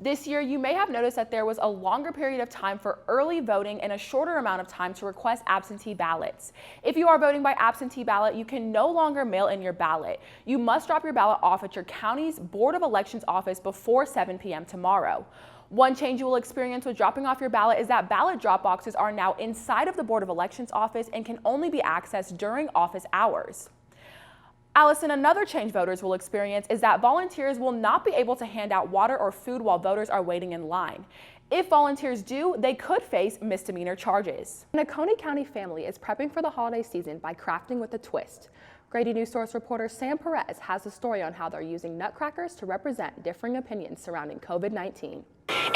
This year, you may have noticed that there was a longer period of time for early voting and a shorter amount of time to request absentee ballots. If you are voting by absentee ballot, you can no longer mail in your ballot. You must drop your ballot off at your county's Board of Elections office before 7 p.m. tomorrow. One change you will experience with dropping off your ballot is that ballot drop boxes are now inside of the Board of Elections office and can only be accessed during office hours. Allison, another change voters will experience is that volunteers will not be able to hand out water or food while voters are waiting in line. If volunteers do, they could face misdemeanor charges. An Oconee County family is prepping for the holiday season by crafting with a twist. Grady News Source reporter Sam Perez has a story on how they're using nutcrackers to represent differing opinions surrounding COVID-19.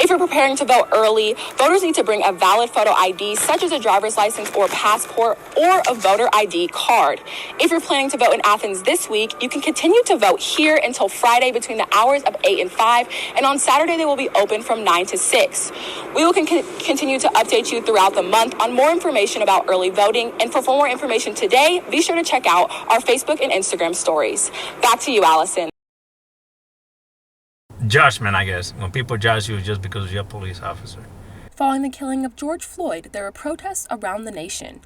If you're preparing to vote early, voters need to bring a valid photo ID such as a driver's license or passport or a voter ID card. If you're planning to vote in Athens this week, you can continue to vote here until Friday between the hours of 8 and 5, and on Saturday they will be open from 9 to 6. We will continue to update you throughout the month on more information about early voting, and for more information today, be sure to check out our Facebook and Instagram stories. Back to you, Allison. Judgment, I guess, when people judge you just because you're a police officer. Following the killing of George Floyd, there are protests around the nation.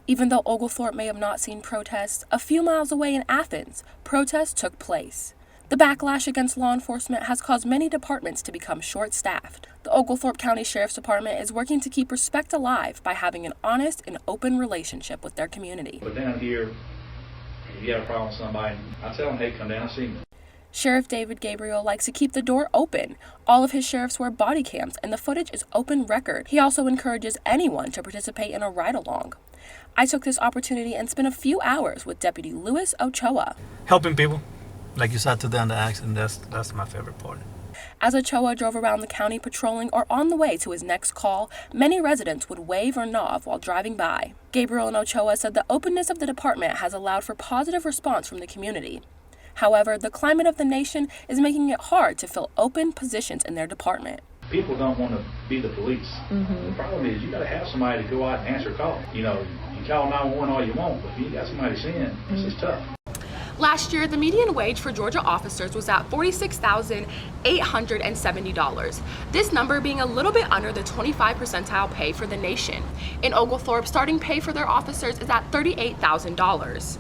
Even though Oglethorpe may have not seen protests, a few miles away in Athens, protests took place. The backlash against law enforcement has caused many departments to become short-staffed. The Oglethorpe County Sheriff's Department is working to keep respect alive by having an honest and open relationship with their community. But down here, if you got a problem with somebody, I tell them, hey, come down and see me. Sheriff David Gabriel likes to keep the door open. All of his sheriffs wear body cams, and the footage is open record. He also encourages anyone to participate in a ride-along. I took this opportunity and spent a few hours with Deputy Luis Ochoa. Helping people, like you saw today on the accident, that's my favorite part. As Ochoa drove around the county patrolling or on the way to his next call, many residents would wave or nod while driving by. Gabriel and Ochoa said the openness of the department has allowed for positive response from the community. However, the climate of the nation is making it hard to fill open positions in their department. People don't want to be the police. The problem is you got to have somebody to go out and answer calls. You know, you call 911 all you want, but if you got somebody to send, it's just tough. Last year, the median wage for Georgia officers was at $46,870. This number being a little bit under the 25th percentile pay for the nation. In Oglethorpe, starting pay for their officers is at $38,000.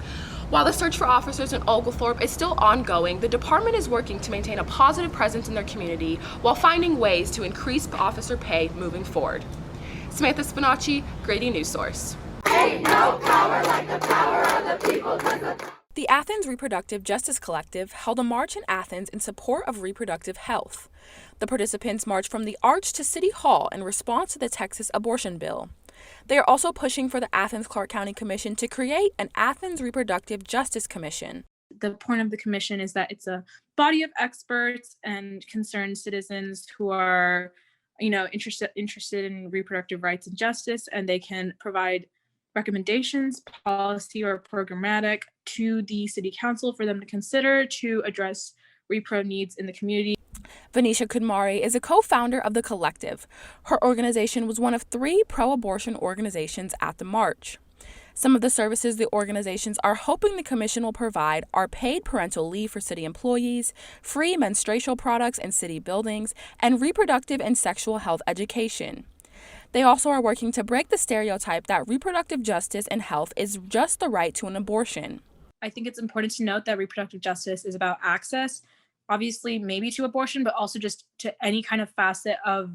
While the search for officers in Oglethorpe is still ongoing, the department is working to maintain a positive presence in their community while finding ways to increase officer pay moving forward. Samantha Spinaci, Grady News Source. Ain't no power like the power of the people. The Athens Reproductive Justice Collective held a march in Athens in support of reproductive health. The participants marched from the Arch to City Hall in response to the Texas abortion bill. They are also pushing for the Athens-Clarke County Commission to create an Athens Reproductive Justice Commission. The point of the commission is that it's a body of experts and concerned citizens who are, interested in reproductive rights and justice, and they can provide recommendations, policy or programmatic, to the city council for them to consider to address repro needs in the community. Venetia Kudmari is a co-founder of the collective. Her organization was one of 3 pro-abortion organizations at the march. Some of the services the organizations are hoping the commission will provide are paid parental leave for city employees, free menstrual products in city buildings, and reproductive and sexual health education. They also are working to break the stereotype that reproductive justice and health is just the right to an abortion. I think it's important to note that reproductive justice is about access, obviously maybe to abortion, but also just to any kind of facet of,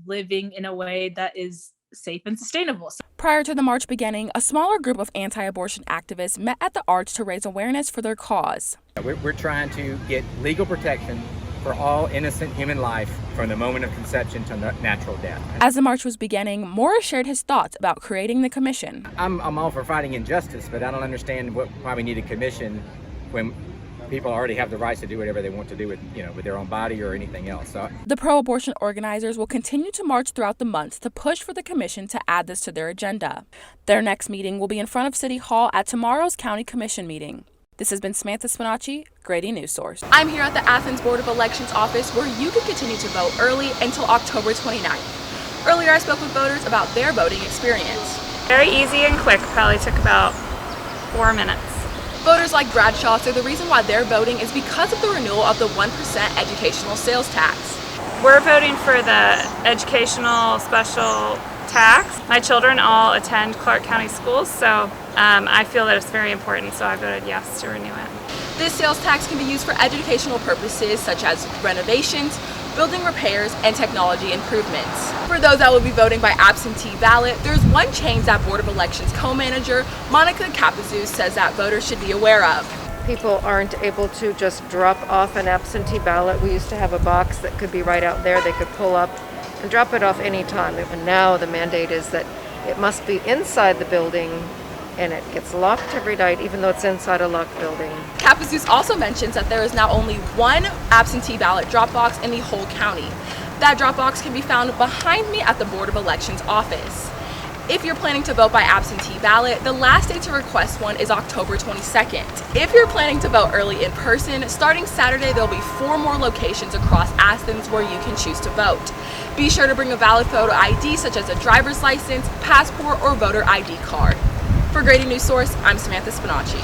living in a way that is safe and sustainable. Prior to the march beginning, a smaller group of anti-abortion activists met at the Arch to raise awareness for their cause. We're trying to get legal protection for all innocent human life from the moment of conception to natural death. As the march was beginning, Morris shared his thoughts about creating the commission. I'm all for fighting injustice, but I don't understand why we need a commission when people already have the rights to do whatever they want to do with their own body or anything else. So the pro-abortion organizers will continue to march throughout the month to push for the commission to add this to their agenda. Their next meeting will be in front of City Hall at tomorrow's County Commission meeting. This has been Samantha Spinaci, Grady News Source. I'm here at the Athens Board of Elections office where you can continue to vote early until October 29th. Earlier I spoke with voters about their voting experience. Very easy and quick, probably took about 4 minutes. Voters like Bradshaw say the reason why they're voting is because of the renewal of the 1% educational sales tax. We're voting for the educational special tax. My children all attend Clark County schools, so I feel that it's very important, so I voted yes to renew it. This sales tax can be used for educational purposes such as renovations, building repairs, and technology improvements. For those that will be voting by absentee ballot, there's one change that Board of Elections co-manager Monica Capizuz says that voters should be aware of. People aren't able to just drop off an absentee ballot. We used to have a box that could be right out there. They could pull up and drop it off anytime. And now the mandate is that it must be inside the building, and it gets locked every night, even though it's inside a locked building. Capizuz also mentions that there is now only one absentee ballot drop box in the whole county. That drop box can be found behind me at the Board of Elections office. If you're planning to vote by absentee ballot, the last day to request one is October 22nd. If you're planning to vote early in person, starting Saturday, there'll be 4 more locations across Athens where you can choose to vote. Be sure to bring a valid photo ID such as a driver's license, passport, or voter ID card. For Grading News Source, I'm Samantha Spinaci.